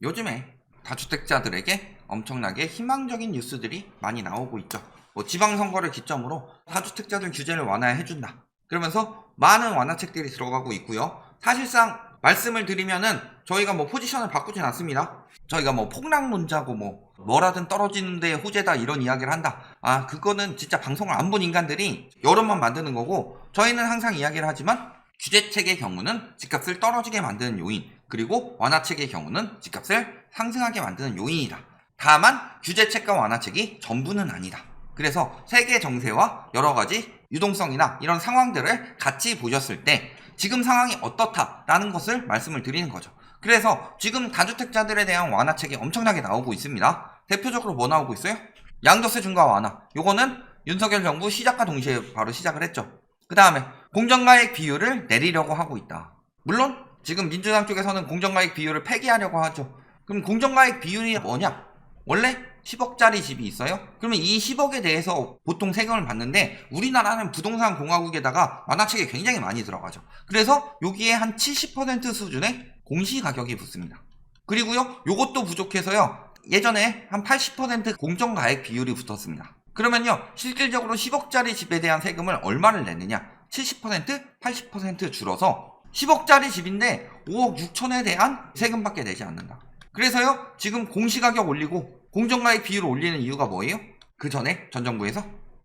요즘에 다주택자들에게 엄청나게 희망적인 뉴스들이 많이 나오고 있죠. 지방선거를 기점으로 다주택자들 규제를 완화해준다. 그러면서 많은 완화책들이 들어가고 있고요. 사실상 말씀을 드리면은 저희가 포지션을 바꾸진 않습니다. 저희가 폭락론자고 뭐라든 떨어지는데 호재다 이런 이야기를 한다. 그거는 진짜 방송을 안 본 인간들이 여론만 만드는 거고, 저희는 항상 이야기를 하지만 규제책의 경우는 집값을 떨어지게 만드는 요인, 그리고 완화책의 경우는 집값을 상승하게 만드는 요인이다. 다만 규제책과 완화책이 전부는 아니다. 그래서 세계 정세와 여러가지 유동성이나 이런 상황들을 같이 보셨을 때 지금 상황이 어떻다라는 것을 말씀을 드리는 거죠. 그래서 지금 다주택자들에 대한 완화책이 엄청나게 나오고 있습니다. 대표적으로 뭐 나오고 있어요? 양도세 중과 완화. 요거는 윤석열 정부 시작과 동시에 바로 시작을 했죠. 그 다음에 공정가액 비율을 내리려고 하고 있다. 물론 지금 민주당 쪽에서는 공정가액 비율을 폐기하려고 하죠. 그럼 공정가액 비율이 뭐냐? 원래 10억짜리 집이 있어요? 그러면 이 10억에 대해서 보통 세금을 받는데, 우리나라는 부동산 공화국에다가 완화책이 굉장히 많이 들어가죠. 그래서 여기에 한 70% 수준의 공시가격이 붙습니다. 그리고요, 요것도 부족해서요, 예전에 한 80% 공정가액 비율이 붙었습니다. 그러면요, 실질적으로 10억짜리 집에 대한 세금을 얼마를 내느냐? 70%, 80% 줄어서 10억짜리 집인데 5억 6천에 대한 세금밖에 내지 않는다. 그래서요, 지금 공시가격 올리고 공정가액 비율을 올리는 이유가 뭐예요? 그 전에 전 정부에서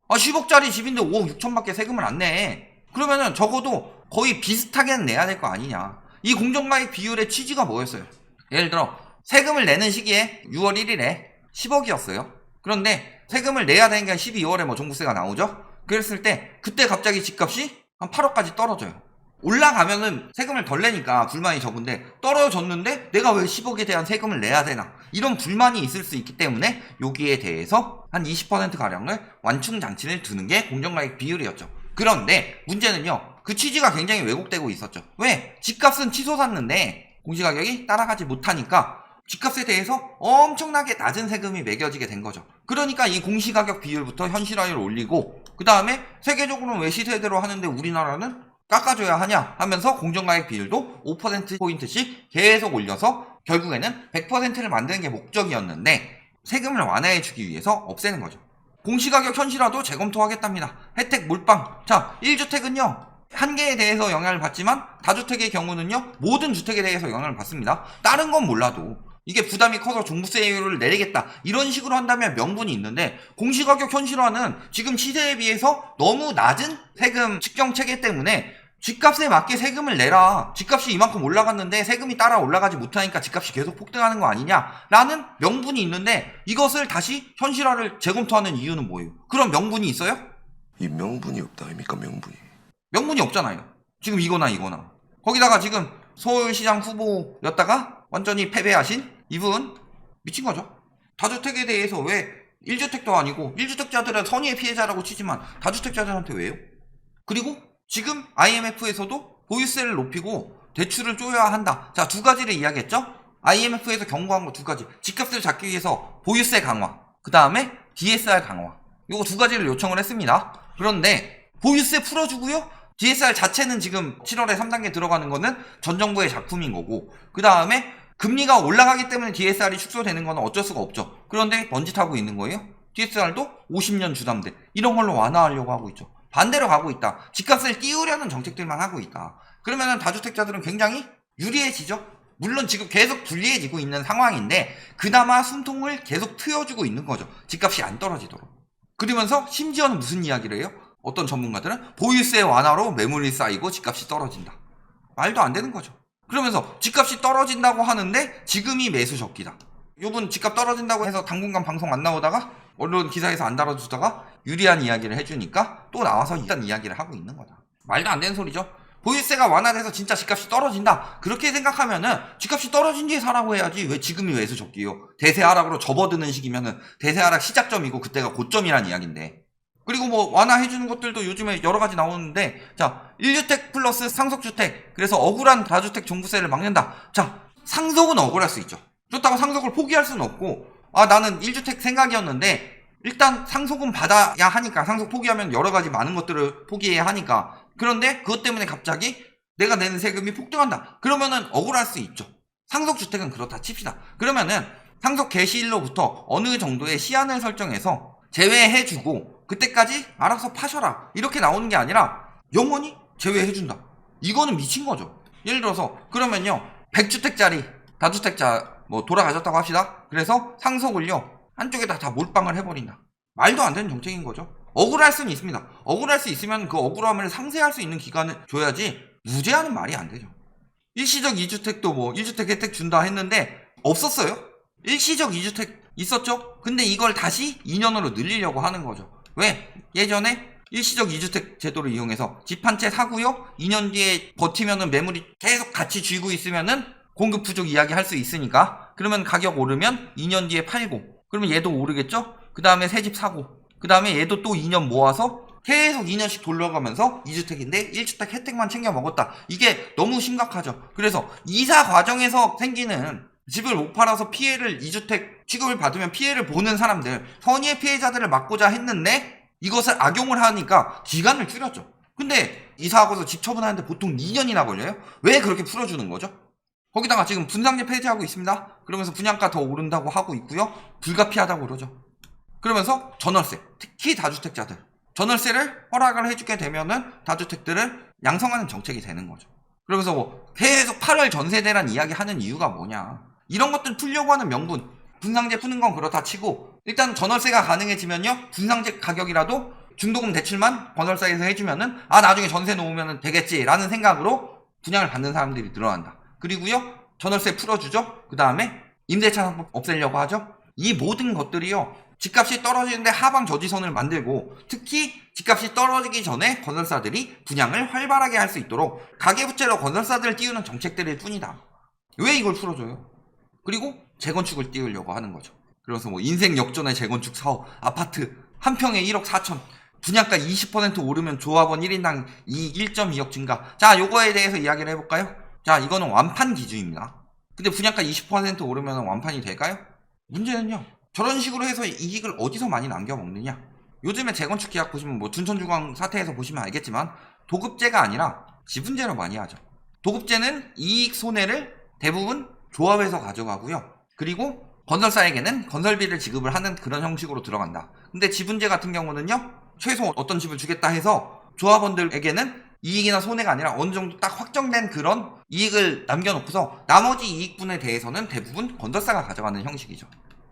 10억짜리 집인데 5억 6천밖에 세금을 안 내. 그러면은 적어도 거의 비슷하게는 내야 될 거 아니냐. 이 공정가액 비율의 취지가 뭐였어요? 예를 들어 세금을 내는 시기에 6월 1일에 10억이었어요. 그런데 세금을 내야 되는 게 12월에 종부세가 나오죠? 그랬을 때 그때 갑자기 집값이 한 8억까지 떨어져요. 올라가면은 세금을 덜 내니까 불만이 적은데, 떨어졌는데 내가 왜 10억에 대한 세금을 내야 되나, 이런 불만이 있을 수 있기 때문에 여기에 대해서 한 20%가량을 완충 장치를 두는 게 공정가액 비율이었죠. 그런데 문제는요, 그 취지가 굉장히 왜곡되고 있었죠. 왜? 집값은 치솟았는데 공시가격이 따라가지 못하니까 집값에 대해서 엄청나게 낮은 세금이 매겨지게 된 거죠. 그러니까 이 공시가격 비율부터 현실화율을 올리고, 그 다음에 세계적으로는 왜 시세대로 하는데 우리나라는 깎아줘야 하냐 하면서 공정가액 비율도 5%포인트씩 계속 올려서 결국에는 100%를 만드는 게 목적이었는데, 세금을 완화해주기 위해서 없애는 거죠. 공시가격 현실화도 재검토하겠답니다. 혜택 몰빵. 자, 1주택은요 한 개에 대해서 영향을 받지만 다주택의 경우는요 모든 주택에 대해서 영향을 받습니다. 다른 건 몰라도 이게 부담이 커서 종부세율을 내리겠다 이런 식으로 한다면 명분이 있는데, 공시가격 현실화는 지금 시세에 비해서 너무 낮은 세금 측정 체계 때문에 집값에 맞게 세금을 내라, 집값이 이만큼 올라갔는데 세금이 따라 올라가지 못하니까 집값이 계속 폭등하는 거 아니냐라는 명분이 있는데, 이것을 다시 현실화를 재검토하는 이유는 뭐예요? 그런 명분이 있어요? 이 명분이 없다 아닙니까? 명분이 없잖아요. 지금 이거나 거기다가 지금 서울시장 후보였다가 완전히 패배하신 이분 미친 거죠. 다주택에 대해서 왜 1주택도 아니고, 1주택자들은 선의의 피해자라고 치지만 다주택자들한테 왜요? 그리고 지금 IMF에서도 보유세를 높이고 대출을 쪼여야 한다. 자, 두 가지를 이야기했죠. IMF에서 경고한 거 두 가지. 집값을 잡기 위해서 보유세 강화, 그 다음에 DSR 강화, 요거 두 가지를 요청을 했습니다. 그런데 보유세 풀어주고요, DSR 자체는 지금 7월에 3단계 들어가는 거는 전 정부의 작품인 거고, 그 다음에 금리가 올라가기 때문에 DSR이 축소되는 건 어쩔 수가 없죠. 그런데 뭔 짓 하고 있는 거예요? DSR도 50년 주담대 이런 걸로 완화하려고 하고 있죠. 반대로 가고 있다. 집값을 띄우려는 정책들만 하고 있다. 그러면은 다주택자들은 굉장히 유리해지죠. 물론 지금 계속 불리해지고 있는 상황인데 그나마 숨통을 계속 트여주고 있는 거죠. 집값이 안 떨어지도록. 그러면서 심지어는 무슨 이야기를 해요? 어떤 전문가들은 보유세 완화로 매물이 쌓이고 집값이 떨어진다. 말도 안 되는 거죠. 그러면서 집값이 떨어진다고 하는데 지금이 매수 적기다. 요분 집값 떨어진다고 해서 당분간 방송 안 나오다가 언론 기사에서 안 다뤄주다가 유리한 이야기를 해주니까 또 나와서 일단 이야기를 하고 있는 거다. 말도 안 되는 소리죠. 보유세가 완화돼서 진짜 집값이 떨어진다, 그렇게 생각하면은 집값이 떨어진 뒤에 사라고 해야지 왜 지금이 매수 적기요. 대세하락으로 접어드는 시기면은 대세하락 시작점이고 그때가 고점이란 이야기인데. 그리고 완화해주는 것들도 요즘에 여러 가지 나오는데, 자, 1주택 플러스 상속주택, 그래서 억울한 다주택 종부세를 막는다. 자, 상속은 억울할 수 있죠. 그렇다고 상속을 포기할 수는 없고, 나는 1주택 생각이었는데 일단 상속은 받아야 하니까, 상속 포기하면 여러 가지 많은 것들을 포기해야 하니까. 그런데 그것 때문에 갑자기 내가 내는 세금이 폭등한다. 그러면은 억울할 수 있죠. 상속주택은 그렇다 칩시다. 그러면은 상속 개시일로부터 어느 정도의 시한을 설정해서 제외해주고 그때까지 알아서 파셔라 이렇게 나오는 게 아니라 영원히 제외해준다. 이거는 미친 거죠. 예를 들어서 그러면요 100주택짜리 다주택자 뭐 돌아가셨다고 합시다. 그래서 상속을요 한쪽에다 다 몰빵을 해버린다. 말도 안 되는 정책인 거죠. 억울할 수는 있습니다. 억울할 수 있으면 그 억울함을 상쇄할 수 있는 기간을 줘야지 무죄하는 말이 안 되죠. 일시적 2주택도 뭐 1주택 혜택 준다 했는데 없었어요. 일시적 2주택 있었죠. 근데 이걸 다시 2년으로 늘리려고 하는 거죠. 왜? 예전에 일시적 2주택 제도를 이용해서 집 한 채 사고요 2년 뒤에 버티면은 매물이 계속 같이 쥐고 있으면은 공급 부족 이야기 할 수 있으니까 그러면 가격 오르면 2년 뒤에 팔고 그러면 얘도 오르겠죠. 그 다음에 새 집 사고 그 다음에 얘도 또 2년 모아서 계속 2년씩 돌려가면서 2주택인데 1주택 혜택만 챙겨 먹었다. 이게 너무 심각하죠. 그래서 이사 과정에서 생기는 집을 못 팔아서 피해를 2주택 취급을 받으면 피해를 보는 사람들 선의의 피해자들을 막고자 했는데 이것을 악용을 하니까 기간을 줄였죠. 근데 이사하고서 집 처분하는데 보통 2년이나 걸려요? 왜 그렇게 풀어주는 거죠? 거기다가 지금 분상제 폐지하고 있습니다. 그러면서 분양가 더 오른다고 하고 있고요. 불가피하다고 그러죠. 그러면서 전월세, 특히 다주택자들 전월세를 허락을 해주게 되면은 다주택들을 양성하는 정책이 되는 거죠. 그러면서 뭐 계속 8월 전세대란 이야기 하는 이유가 뭐냐. 이런 것들 풀려고 하는 명분 분상제 푸는 건 그렇다 치고 일단 전월세가 가능해지면요 분상제 가격이라도 중도금 대출만 건설사에서 해주면은 나중에 전세 놓으면 되겠지라는 생각으로 분양을 받는 사람들이 늘어난다. 그리고요 전월세 풀어주죠. 그 다음에 임대차 상법 없애려고 하죠. 이 모든 것들이요 집값이 떨어지는데 하방 저지선을 만들고 특히 집값이 떨어지기 전에 건설사들이 분양을 활발하게 할 수 있도록 가계부채로 건설사들을 띄우는 정책들일 뿐이다. 왜 이걸 풀어줘요? 그리고 재건축을 띄우려고 하는 거죠. 그래서 뭐 인생 역전의 재건축 사업 아파트 한 평에 1억 4천 분양가 20% 오르면 조합원 1인당 이익 1.2억 증가. 자 요거에 대해서 이야기를 해볼까요? 자 이거는 완판 기준입니다. 근데 분양가 20% 오르면 완판이 될까요? 문제는요 저런 식으로 해서 이익을 어디서 많이 남겨먹느냐. 요즘에 재건축 계약 보시면 뭐 둔천주공 사태에서 보시면 알겠지만 도급제가 아니라 지분제로 많이 하죠. 도급제는 이익 손해를 대부분 조합에서 가져가고요. 그리고 건설사에게는 건설비를 지급을 하는 그런 형식으로 들어간다. 근데 지분제 같은 경우는요. 최소 어떤 집을 주겠다 해서 조합원들에게는 이익이나 손해가 아니라 어느 정도 딱 확정된 그런 이익을 남겨놓고서 나머지 이익분에 대해서는 대부분 건설사가 가져가는 형식이죠.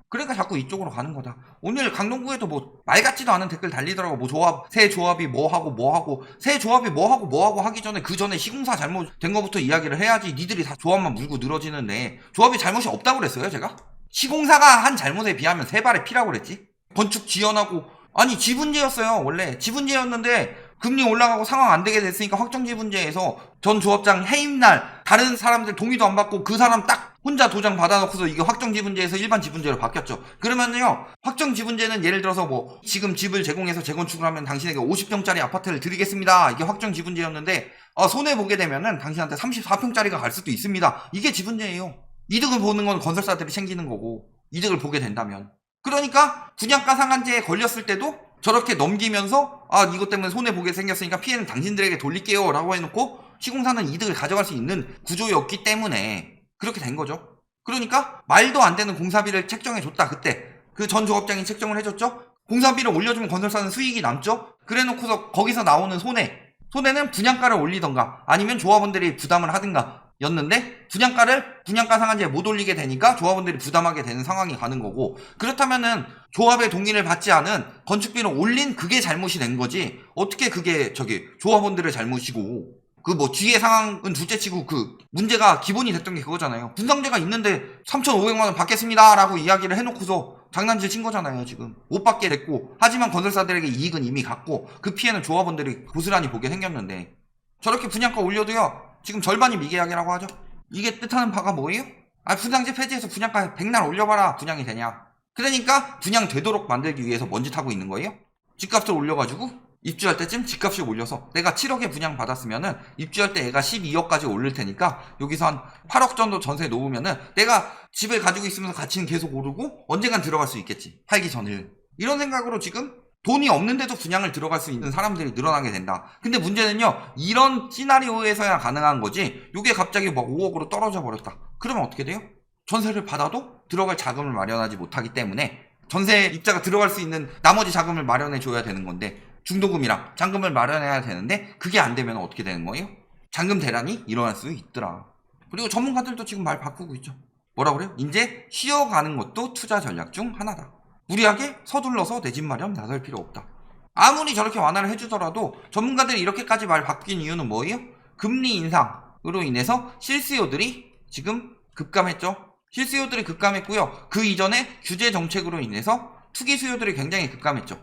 그러니까 자꾸 이쪽으로 가는 거다. 오늘 강동구에도 뭐 말 같지도 않은 댓글 달리더라고. 뭐 조합 새 조합이 뭐하고 새 조합이 뭐하고 하기 전에 그 전에 시공사 잘못된 거부터 이야기를 해야지. 니들이 다 조합만 물고 늘어지는데 조합이 잘못이 없다고 그랬어요 제가? 시공사가 한 잘못에 비하면 세 발의 피라고 그랬지. 건축 지연하고 아니 지분제였어요. 원래 지분제였는데 금리 올라가고 상황 안 되게 됐으니까 확정지분제에서 전 조합장 해임날 다른 사람들 동의도 안 받고 그 사람 딱 혼자 도장 받아놓고서 이게 확정지분제에서 일반 지분제로 바뀌었죠. 그러면요 확정지분제는 예를 들어서 뭐 지금 집을 제공해서 재건축을 하면 당신에게 50평짜리 아파트를 드리겠습니다. 이게 확정지분제였는데 손해보게 되면은 당신한테 34평짜리가 갈 수도 있습니다. 이게 지분제예요. 이득을 보는 건 건설사들이 챙기는 거고 이득을 보게 된다면 그러니까 분양가 상한제에 걸렸을 때도 저렇게 넘기면서 이것 때문에 손해보게 생겼으니까 피해는 당신들에게 돌릴게요 라고 해놓고 시공사는 이득을 가져갈 수 있는 구조였기 때문에 그렇게 된 거죠. 그러니까 말도 안 되는 공사비를 책정해줬다. 그때 그 전 조합장이 책정을 해줬죠. 공사비를 올려주면 건설사는 수익이 남죠. 그래놓고서 거기서 나오는 손해는 분양가를 올리던가 아니면 조합원들이 부담을 하든가 였는데 분양가 상한제에 못 올리게 되니까 조합원들이 부담하게 되는 상황이 가는 거고 그렇다면은 조합의 동의를 받지 않은 건축비를 올린 그게 잘못이 된 거지 어떻게 그게 조합원들의 잘못이고 그 뭐 뒤에 상황은 둘째치고 그 문제가 기본이 됐던 게 그거잖아요. 분상제가 있는데 3,500만원 받겠습니다 라고 이야기를 해놓고서 장난질 친 거잖아요. 지금 못 받게 됐고 하지만 건설사들에게 이익은 이미 갔고 그 피해는 조합원들이 고스란히 보게 생겼는데 저렇게 분양가 올려도요 지금 절반이 미계약이라고 하죠. 이게 뜻하는 바가 뭐예요? 분상제 폐지해서 분양가 백날 올려봐라 분양이 되냐. 그러니까 분양 되도록 만들기 위해서 뭔 짓 하고 있는 거예요? 집값을 올려가지고 입주할 때쯤 집값이 올려서 내가 7억에 분양 받았으면은 입주할 때 애가 12억까지 오를 테니까 여기서 한 8억 정도 전세 놓으면은 내가 집을 가지고 있으면서 가치는 계속 오르고 언젠간 들어갈 수 있겠지. 팔기 전에. 이런 생각으로 지금 돈이 없는데도 분양을 들어갈 수 있는 사람들이 늘어나게 된다. 근데 문제는요, 이런 시나리오에서야 가능한 거지, 요게 갑자기 막 5억으로 떨어져 버렸다. 그러면 어떻게 돼요? 전세를 받아도 들어갈 자금을 마련하지 못하기 때문에 전세 입자가 들어갈 수 있는 나머지 자금을 마련해 줘야 되는 건데, 중도금이랑 잔금을 마련해야 되는데 그게 안 되면 어떻게 되는 거예요? 잔금 대란이 일어날 수 있더라. 그리고 전문가들도 지금 말 바꾸고 있죠. 뭐라 그래요? 이제 쉬어가는 것도 투자 전략 중 하나다. 무리하게 서둘러서 내 집 마련 나설 필요 없다. 아무리 저렇게 완화를 해주더라도 전문가들이 이렇게까지 말 바뀐 이유는 뭐예요? 금리 인상으로 인해서 실수요들이 지금 급감했죠. 실수요들이 급감했고요. 그 이전에 규제 정책으로 인해서 투기 수요들이 굉장히 급감했죠.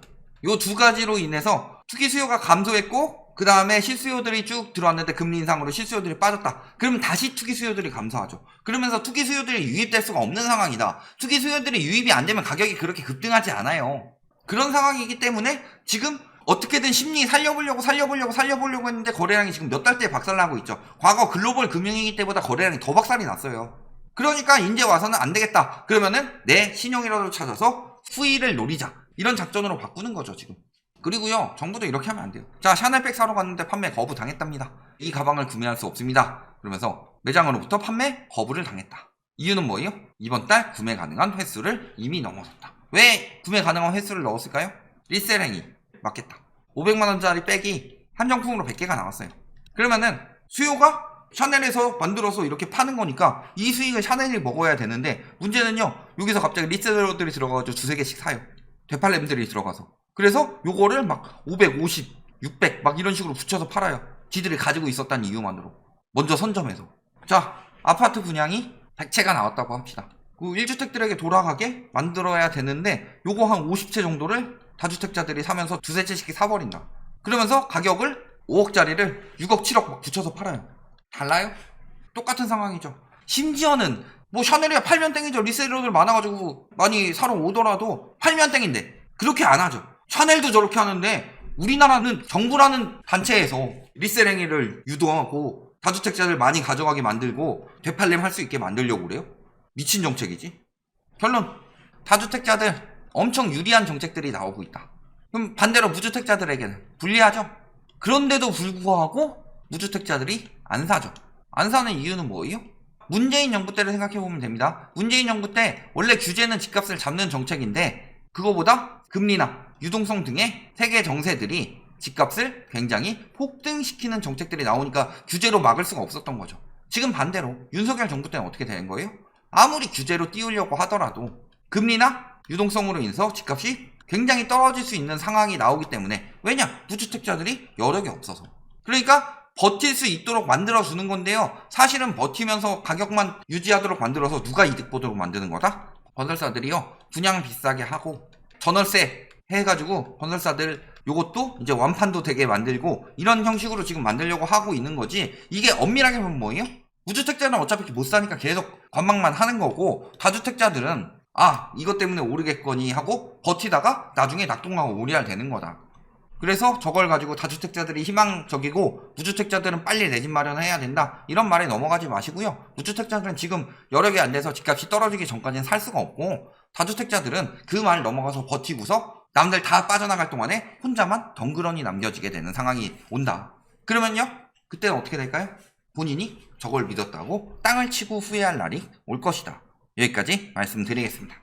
요 두 가지로 인해서 투기 수요가 감소했고, 그 다음에 실수요들이 쭉 들어왔는데 금리 인상으로 실수요들이 빠졌다. 그러면 다시 투기 수요들이 감소하죠. 그러면서 투기 수요들이 유입될 수가 없는 상황이다. 투기 수요들이 유입이 안 되면 가격이 그렇게 급등하지 않아요. 그런 상황이기 때문에 지금 어떻게든 심리 살려보려고 했는데 거래량이 지금 몇 달째 박살나고 있죠. 과거 글로벌 금융위기 때보다 거래량이 더 박살이 났어요. 그러니까 이제 와서는 안 되겠다. 그러면은 내 신용이라도 찾아서 수위를 노리자. 이런 작전으로 바꾸는 거죠, 지금. 그리고요, 정부도 이렇게 하면 안 돼요. 자, 샤넬백 사러 갔는데 판매 거부 당했답니다. 이 가방을 구매할 수 없습니다. 그러면서 매장으로부터 판매 거부를 당했다. 이유는 뭐예요? 이번 달 구매 가능한 횟수를 이미 넘어섰다. 왜 구매 가능한 횟수를 넣었을까요? 리셀행위 맞겠다. 500만원짜리 백이 한정품으로 100개가 나왔어요. 그러면은 수요가 샤넬에서 만들어서 이렇게 파는 거니까 이 수익을 샤넬이 먹어야 되는데, 문제는요, 여기서 갑자기 리셀러들이 들어가가지고 두세 개씩 사요. 되팔렘들이 들어가서. 그래서 요거를 막 550, 600 막 이런 식으로 붙여서 팔아요. 지들이 가지고 있었다는 이유만으로. 먼저 선점해서. 자, 아파트 분양이 100채가 나왔다고 합시다. 그 1주택들에게 돌아가게 만들어야 되는데 요거 한 50채 정도를 다주택자들이 사면서 두세 채씩 사버린다. 그러면서 가격을 5억짜리를 6억, 7억 막 붙여서 팔아요. 달라요? 똑같은 상황이죠. 심지어는 뭐 샤넬이야 팔면 땡이죠. 리셀러들 많아가지고 많이 사러 오더라도 팔면 땡인데 그렇게 안 하죠. 샤넬도 저렇게 하는데 우리나라는 정부라는 단체에서 리셀 행위를 유도하고 다주택자들 많이 가져가게 만들고 되팔렘 할 수 있게 만들려고 그래요? 미친 정책이지. 결론, 다주택자들 엄청 유리한 정책들이 나오고 있다. 그럼 반대로 무주택자들에게는 불리하죠. 그런데도 불구하고 무주택자들이 안 사죠. 안 사는 이유는 뭐예요? 문재인 정부 때를 생각해보면 됩니다. 문재인 정부 때 원래 규제는 집값을 잡는 정책인데 그거보다 금리나 유동성 등의 세계 정세들이 집값을 굉장히 폭등시키는 정책들이 나오니까 규제로 막을 수가 없었던 거죠. 지금 반대로 윤석열 정부 때는 어떻게 되는 거예요? 아무리 규제로 띄우려고 하더라도 금리나 유동성으로 인해서 집값이 굉장히 떨어질 수 있는 상황이 나오기 때문에, 왜냐? 무주택자들이 여력이 없어서. 그러니까 버틸 수 있도록 만들어주는 건데요. 사실은 버티면서 가격만 유지하도록 만들어서 누가 이득 보도록 만드는 거다? 건설사들이요. 분양 비싸게 하고 전월세 해가지고 건설사들 요것도 이제 완판도 되게 만들고 이런 형식으로 지금 만들려고 하고 있는 거지. 이게 엄밀하게 보면 뭐예요? 무주택자는 어차피 못 사니까 계속 관망만 하는 거고, 다주택자들은 이것 때문에 오르겠거니 하고 버티다가 나중에 낙동강을 오리알 되는 거다. 그래서 저걸 가지고 다주택자들이 희망적이고 무주택자들은 빨리 내 집 마련해야 된다, 이런 말에 넘어가지 마시고요. 무주택자들은 지금 여력이 안 돼서 집값이 떨어지기 전까지는 살 수가 없고, 다주택자들은 그 말 넘어가서 버티고서 남들 다 빠져나갈 동안에 혼자만 덩그러니 남겨지게 되는 상황이 온다. 그러면요, 그때는 어떻게 될까요? 본인이 저걸 믿었다고 땅을 치고 후회할 날이 올 것이다. 여기까지 말씀드리겠습니다.